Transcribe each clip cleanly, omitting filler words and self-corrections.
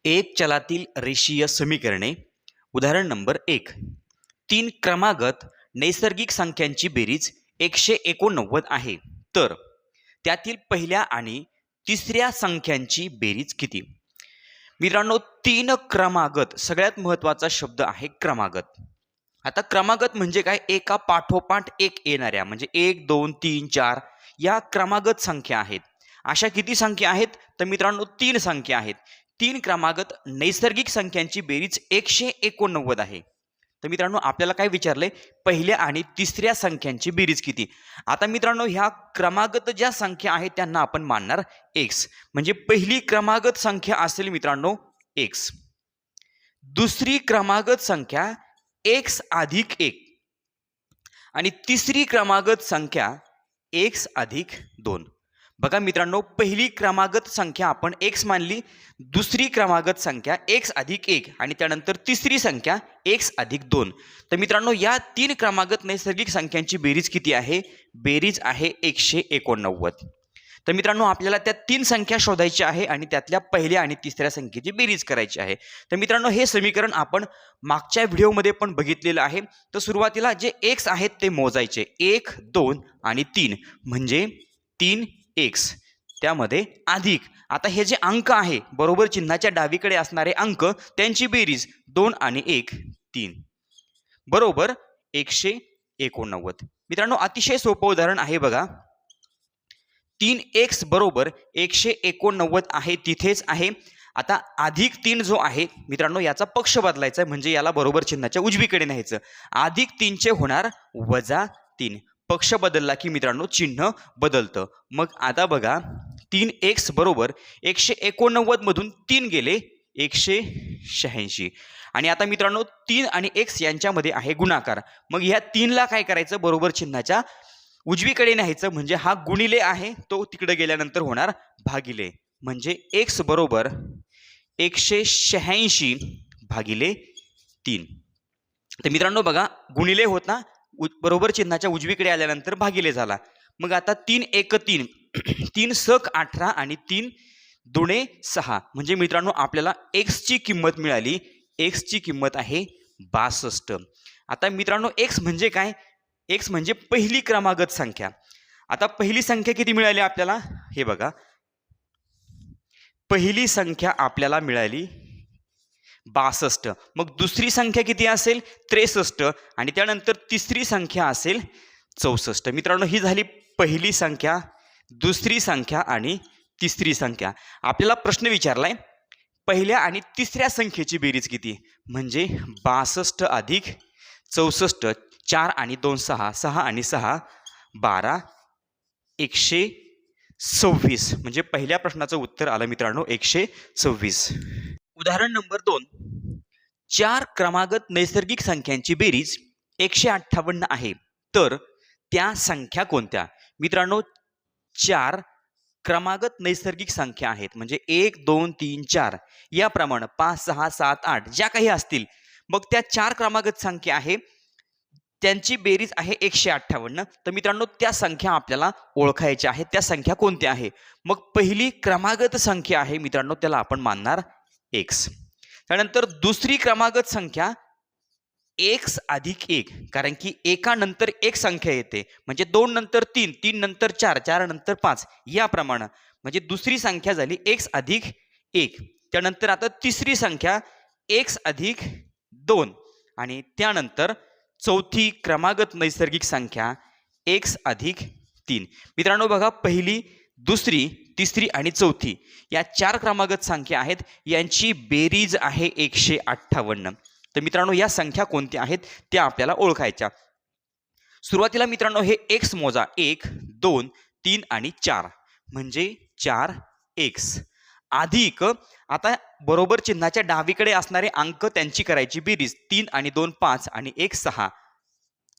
एक चलातील रेषीय समीकरणे. उदाहरण नंबर 1. 3 क्रमागत नैसर्गिक संख्यांची बेरीज 189 आहे, तर त्यातील पहिल्या आणि तिसऱ्या संख्यांची बेरीज किती? मित्रांनो, 3 क्रमागत, सगळ्यात महत्त्वाचा शब्द आहे क्रमागत. आता क्रमागत म्हणजे काय? एका पाठोपाठ एक येणाऱ्या, म्हणजे 1 2 3 4 या क्रमागत संख्या आहेत. अशा किती संख्या आहेत? तर मित्रांनो 3 संख्या आहेत. 3 क्रमागत नैसर्गिक संख्यांची बेरीज 189 आहे. तर मित्रांनो आपल्याला काय विचारलंय? पहिल्या आणि तिसऱ्या संख्यांची बेरीज किती? आता मित्रांनो ह्या क्रमागत ज्या संख्या आहेत त्यांना आपण मानणार x. म्हणजे पहिली क्रमागत संख्या असेल मित्रांनो x, दुसरी क्रमागत संख्या x अधिक 1 आणि तिसरी क्रमागत संख्या x अधिक 2. बघा मित्रांनो, पहिली क्रमागत संख्या आपण x मानली, दुसरी क्रमागत संख्या x अधिक 1 आणि त्यानंतर तिसरी संख्या x अधिक 2. तर मित्रांनो या 3 क्रमागत नैसर्गिक संख्यांची बेरीज किती आहे? बेरीज आहे 189. तर मित्रांनो आपल्याला त्या 3 संख्या शोधायच्या आहे आणि त्यातल्या पहिल्या आणि तिसऱ्या संख्येची बेरीज करायची आहे. तर मित्रांनो हे समीकरण आपण मागच्या व्हिडिओमध्ये पण बघितलेलं आहे. तर सुरुवातीला जे x आहेत ते मोजायचे. 1 2 आणि 3 म्हणजे 3x, त्यामध्ये अधिक. आता हे जे अंक आहे बरोबर चिन्हाच्या डावीकडे असणारे अंक त्यांची बेरीज 2 आणि 1 3 बरोबर 189. मित्रांनो अतिशय सोपं उदाहरण आहे बघा. 3x बरोबर 189 आहे, तिथेच आहे. आता अधिक 3 जो आहे मित्रांनो याचा पक्ष बदलायचा आहे, म्हणजे याला बरोबर चिन्हाच्या उजवीकडे न्यायचं. अधिक 3 चे होणार वजा 3. पक्ष बदलला की मित्रांनो चिन्ह बदलतं. मग आता बघा 3x बरोबर 189 मधून 3 गेले 186. आणि आता मित्रांनो 3 आणि x यांच्यामध्ये आहे गुणाकार. मग ह्या 3 ला काय करायचं? बरोबर चिन्हाच्या उजवीकडे न्यायचं, म्हणजे हा गुणिले आहे तो तिकडे गेल्यानंतर होणार भागिले. म्हणजे x बरोबर 186 भागिले 3. तर मित्रांनो बघा गुणिले होता, बरोबर चिन्हाच्या उजवीकडे आल्यानंतर भागिले झाला. मग आता 3 1 3 3 सक 18 आणि 3 दुणे 6. म्हणजे मित्रांनो आपल्याला x ची किंमत मिळाली. x ची किंमत आहे 62. आता मित्रांनो x म्हणजे काय? x म्हणजे पहिली क्रमागत संख्या. आता पहिली संख्या किती मिळाली आपल्याला? हे बघा, पहिली संख्या आपल्याला मिळाली 62. मग दुसरी संख्या किती असेल? 63. आणि त्यानंतर तिसरी संख्या असेल 64. मित्रांनो ही झाली पहिली संख्या, दुसरी संख्या आणि तिसरी संख्या. आपल्याला प्रश्न विचारलाय पहिल्या आणि तिसऱ्या संख्येची बेरीज किती? म्हणजे 62 अधिक 64. 4 आणि 2 6, 6 आणि 6 12, 126. म्हणजे पहिल्या प्रश्नाचं उत्तर आलं मित्रांनो 126. उदाहरण नंबर 2. 4 क्रमागत नैसर्गिक संख्यांची बेरीज 158 आहे, तर त्या संख्या कोणत्या? मित्रांनो 4 क्रमागत नैसर्गिक संख्या आहेत, म्हणजे 1 2 3 4 याप्रमाणे 5 6 7 8 ज्या काही असतील, मग त्या 4 क्रमागत संख्या आहे त्यांची बेरीज आहे 158. तर मित्रांनो त्या संख्या आपल्याला ओळखायच्या आहेत. त्या संख्या कोणत्या आहे? मग पहिली क्रमागत संख्या आहे मित्रांनो त्याला आपण मानणार x. त्यानंतर दुसरी क्रमागत संख्या x अधिक 1, कारण की एकानंतर एक संख्या येते, म्हणजे 2 नंतर 3 3 नंतर 4 4 नंतर 5 याप्रमाणे. म्हणजे दुसरी संख्या झाली x अधिक 1. त्यानंतर आता तिसरी संख्या x अधिक 2 आणि त्यानंतर चौथी क्रमागत नैसर्गिक संख्या x अधिक 3. मित्रांनो बघा पहिली, दुसरी, तिसरी आणि चौथी या 4 क्रमागत संख्या आहेत, यांची बेरीज आहे 158. तर मित्रांनो या संख्या कोणत्या आहेत त्या आपल्याला ओळखायच्या. सुरुवातीला मित्रांनो हे x मोजा. 1 2 3 आणि 4 म्हणजे 4x अधिक, आता बरोबर चिन्हाच्या डावीकडे असणारे अंक त्यांची करायची बेरीज. 3 आणि 2 5 आणि 1 6,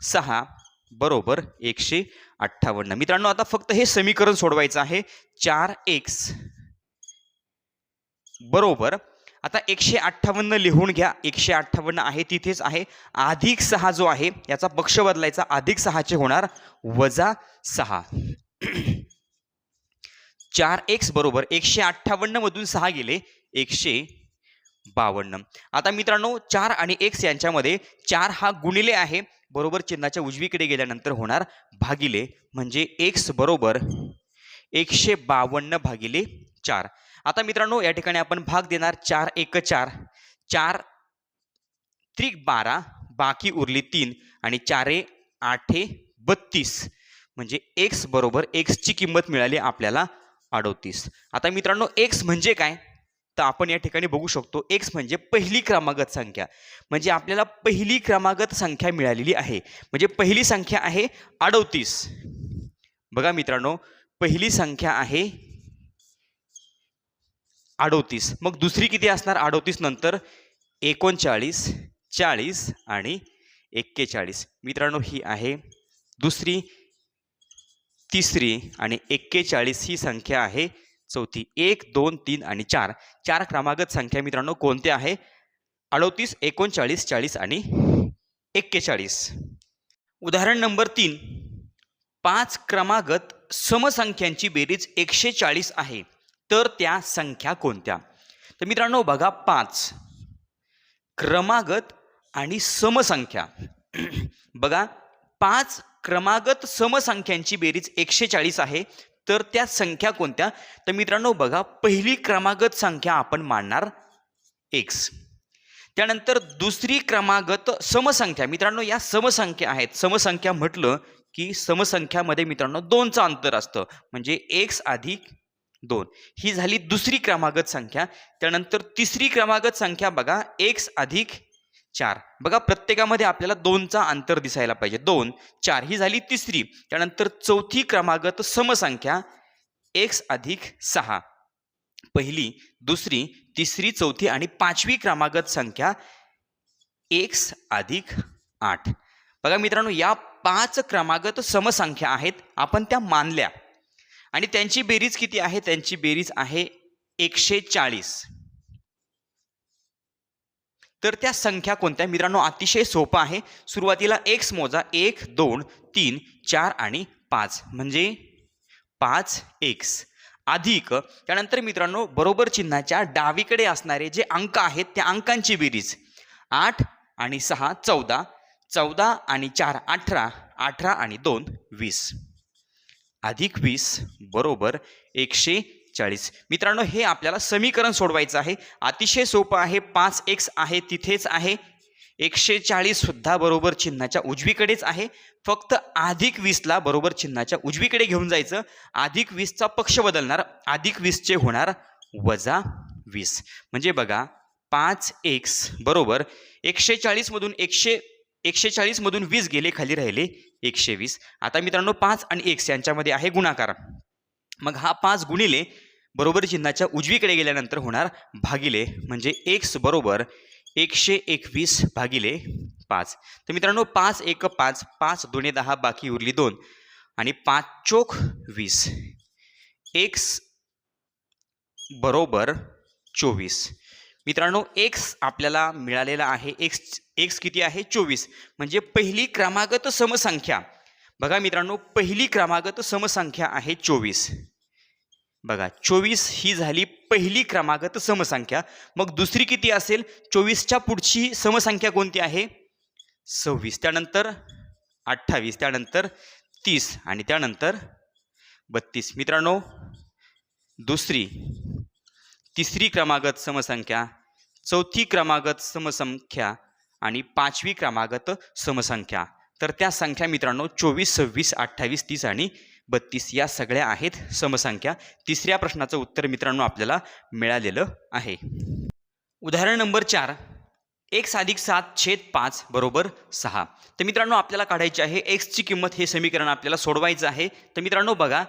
6 बरोबर 158. मित्रांनो आता फक्त हे समीकरण सोडवायचं आहे. 4x बरोबर, आता 158 लिहून घ्या. 158 आहे तिथेच आहे. अधिक 6 जो आहे याचा पक्ष बदलायचा. अधिक 6 चे होणार वजा 6. 4x बरोबर 158 मधून 6 गेले 100 52. आता मित्रांनो 4 आणि x यांच्यामध्ये 4 हा गुणिले आहे, बरोबर चिन्हाच्या उजवीकडे गेल्यानंतर होणार भागिले, म्हणजे x बरोबर 152 भागिले 4. आता मित्रांनो या ठिकाणी आपण भाग देणार, 4 1 4, 4 त्रिक 12, बाकी उरली 3 आणि 4 8 32, म्हणजे x बरोबर x ची किंमत मिळाली आपल्याला 38. आता मित्रांनो x म्हणजे काय, तर आपण या ठिकाणी बघू शकतो x म्हणजे पहिली क्रमागत संख्या, म्हणजे आपल्याला पहिली क्रमागत संख्या मिळालेली आहे, म्हणजे पहिली संख्या आहे 38. बघा मित्रांनो पहिली संख्या आहे 38, मग दुसरी किती असणार, 38 नंतर 39, 40 आणि 41. मित्रांनो ही आहे दुसरी, तिसरी आणि 41 ही संख्या आहे चौथी. 1 2 3 आणि 4, 4 क्रमागत संख्या मित्रांनो कोणत्या आहे, 38 39 40 आणि 41. उदाहरण नंबर 3, 5 क्रमागत समसंख्यांची बेरीज 140 आहे, तर त्या संख्या कोणत्या. तर मित्रांनो बघा 5 क्रमागत आणि समसंख्या बघा 5 क्रमागत समसंख्यांची बेरीज 140 आहे, तर त्या संख्या कोणत्या. तर मित्रांनो बघा पहिली क्रमागत संख्या आपण मानणार x, त्यानंतर दुसरी क्रमागत समसंख्या, मित्रांनो या समसंख्या आहेत, समसंख्या म्हटलं की समसंख्यामध्ये मित्रांनो 2चं अंतर असतं, म्हणजे x अधिक 2 ही झाली दुसरी क्रमागत संख्या. त्यानंतर तिसरी क्रमागत संख्या बघा x अधिक 4, बघा प्रत्येकामध्ये आपल्याला 2चा अंतर दिसायला पाहिजे, 2 4 ही झाली तिसरी. त्यानंतर चौथी क्रमागत समसंख्या x अधिक 6, पहिली दुसरी तिसरी चौथी आणि पाचवी क्रमागत संख्या x अधिक 8. बघा मित्रांनो या 5 क्रमागत समसंख्या आहेत, आपण त्या मानल्या आणि त्यांची बेरीज किती आहे, त्यांची बेरीज आहे 140. तर त्या संख्या कोणत्या मित्रांनो, अतिशय सोपं आहे. सुरुवातीला x मोजा, 1 2 3 4 आणि 5, म्हणजे 5x अधिक, त्यानंतर मित्रांनो बरोबर चिन्हाच्या डावीकडे असणारे जे अंक आहेत त्या अंकांची बेरीज 8 आणि 6 14, 14 आणि 4 18, 18 आणि 2 20, अधिक 20 बरोबर 140. मित्रांनो हे आपल्याला समीकरण सोडवायचं आहे, अतिशय सोपं आहे. 5x आहे तिथेच आहे, 140 सुद्धा बरोबर चिन्हाच्या उजवीकडेच आहे, फक्त अधिक 20 ला बरोबर चिन्हाच्या उजवीकडे घेऊन जायचं, अधिक 20 चा पक्ष बदलणार, अधिक 20 चे होणार वजा 20, म्हणजे बघा 5x बरोबर 140 मधून 140 मधून 20 गेले, खाली राहिले 120. आता मित्रांनो 5 आणि x यांच्यामध्ये आहे गुणाकार, मग हा 5 गुणिले बरोबर चिन्हाच्या उजवीकडे गेल्यानंतर होणार भागिले, म्हणजे x बरोबर 121 भागिले 5. तर मित्रांनो 5 1 5, 5 2 10, बाकी उरली 2 आणि 5 चोक 20, x बरोबर 24. मित्रांनो x आपल्याला मिळालेला आहे, x किती आहे 24, म्हणजे पहिली क्रमागत समसंख्या. बघा मित्रांनो पहिली क्रमागत समसंख्या आहे 24, बघा 24 ही झाली पहिली क्रमागत समसंख्या. मग दुसरी किती असेल, 24च्या पुढची समसंख्या कोणती आहे 26, त्यानंतर 28, त्यानंतर 30 आणि त्यानंतर 32. मित्रांनो दुसरी तिसरी क्रमागत समसंख्या, चौथी क्रमागत समसंख्या आणि पाचवी क्रमागत समसंख्या, तर त्या संख्या मित्रांनो 24 26 28 30 आणि 32 या सगळ्या आहेत समसंख्या. तिसऱ्या प्रश्नाचं उत्तर मित्रांनो आपल्याला मिळालेलं आहे. उदाहरण नंबर 4, x अधिक 7 छेद 5 बरोबर 6. तर मित्रांनो आपल्याला काढायची आहे x ची किंमत, हे समीकरण आपल्याला सोडवायचं आहे. तर मित्रांनो बघा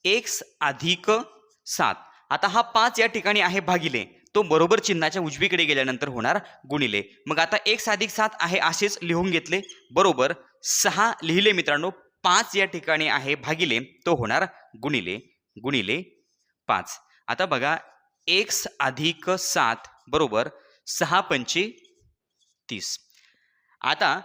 x अधिक 7, आता हा 5 या ठिकाणी आहे भागिले, तो बरोबर चिन्हाच्या उजवीकडे गेल्यानंतर होणार गुणिले, मग आता x अधिक 7 आहे असेच लिहून घेतले, बरोबर 6 लिहिले. मित्रांनो 5 या ठिकाणी आहे भागिले, तो होणार गुणिले, गुणिले 5. आता बघा x अधिक 7 बरोबर 6 पंचे 30. आता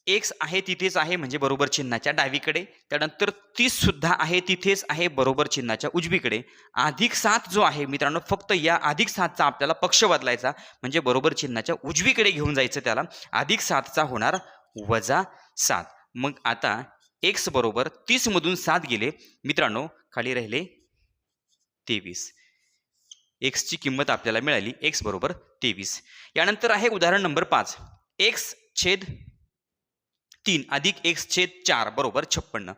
एक्स आहे तिथेच आहे म्हणजे बरोबर चिन्हाच्या डावीकडे, त्यानंतर 30 सुद्धा आहे तिथेच आहे बरोबर चिन्हाच्या उजवीकडे. +7 जो आहे मित्रांनो, फक्त या +7चा आपल्याला पक्ष बदलायचा म्हणजे बरोबर चिन्हाच्या उजवीकडे घेऊन जायचं त्याला. +7चा होणार -7. मग आता एक्स बरोबर 30 मधून 7 गेले मित्रांनो, खाली राहिले 23. एक्सची किंमत आपल्याला मिळाली एक्स बरोबर 23. यानंतर आहे उदाहरण नंबर 5. x/3 अधिक x/4 बरोबर 56.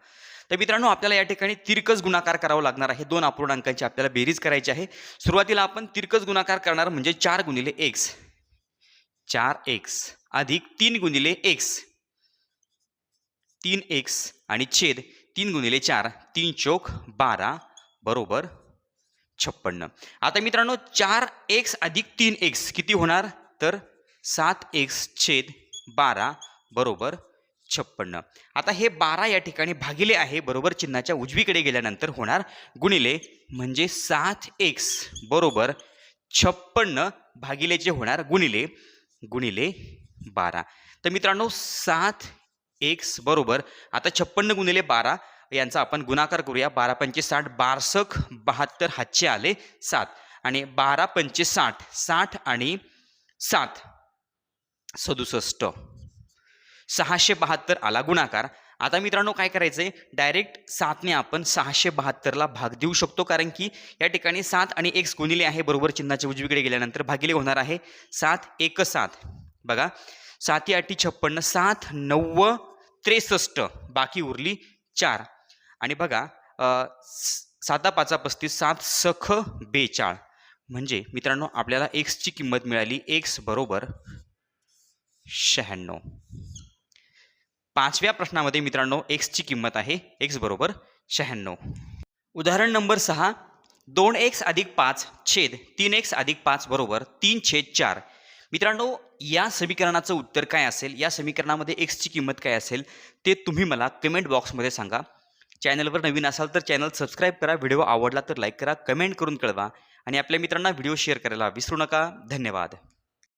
तर मित्रांनो आपल्याला या ठिकाणी तिरकस गुणाकार करावा लागणार आहे. दोन अपूर्णांकांची आपल्याला बेरीज करायची आहे. सुरुवातीला आपण तिरकस गुणाकार करणार म्हणजे 4 गुणिले x, 4x अधिक 3 गुणिले x, 3x आणि छेद 3 गुणिले 4, 3 चौक 12 बरोबर 56. आता मित्रांनो 4x अधिक 3x किती होणार तर 7x/12 बरोबर 56. आता हे 12 या ठिकाणी भागिले आहे बरोबर चिन्हाच्या उजवीकडे गेल्यानंतर होणार गुणिले म्हणजे 7x बरोबर 56 भागिलेचे होणार गुणिले 12. तर मित्रांनो 7x बरोबर आता 56 गुणिले 12 यांचा आपण गुणाकार करूया. 12 पंचे 60, 12 72 हातचे आले 7 आणि 12 पंचे 60, 60 आणि 7 67, 672 आला गुणाकार. आता मित्रांनो काय करायचंय, डायरेक्ट 7ने आपण 672ला भाग देऊ शकतो, कारण की या ठिकाणी 7 आणि x गुणिले आहे बरोबर चिन्हाच्या उजवीकडे गेल्यानंतर भागिले होणार आहे. 7 1 7 बघा, 7 8 56, 7 9 63 बाकी उरली 4 आणि बघा 7 5 35, 7 सख 42 म्हणजे मित्रांनो आपल्याला x ची किंमत मिळाली x बरोबर 96. 5व्या प्रश्नामध्ये मित्रांनो x ची किंमत आहे x बरोबर 96. उदाहरण नंबर 6. 2x अधिक 5 छेद 3x अधिक 5 बरोबर 3/4. मित्रांनो या समीकरणाचं उत्तर काय असेल, या समीकरणामध्ये x ची किंमत काय असेल ते तुम्ही मला कमेंट बॉक्समध्ये सांगा. चॅनलवर नवीन असाल तर चॅनल सबस्क्राईब करा, व्हिडिओ आवडला तर लाईक करा, कमेंट करून कळवा आणि आपल्या मित्रांना व्हिडिओ शेअर करायला विसरू नका. धन्यवाद.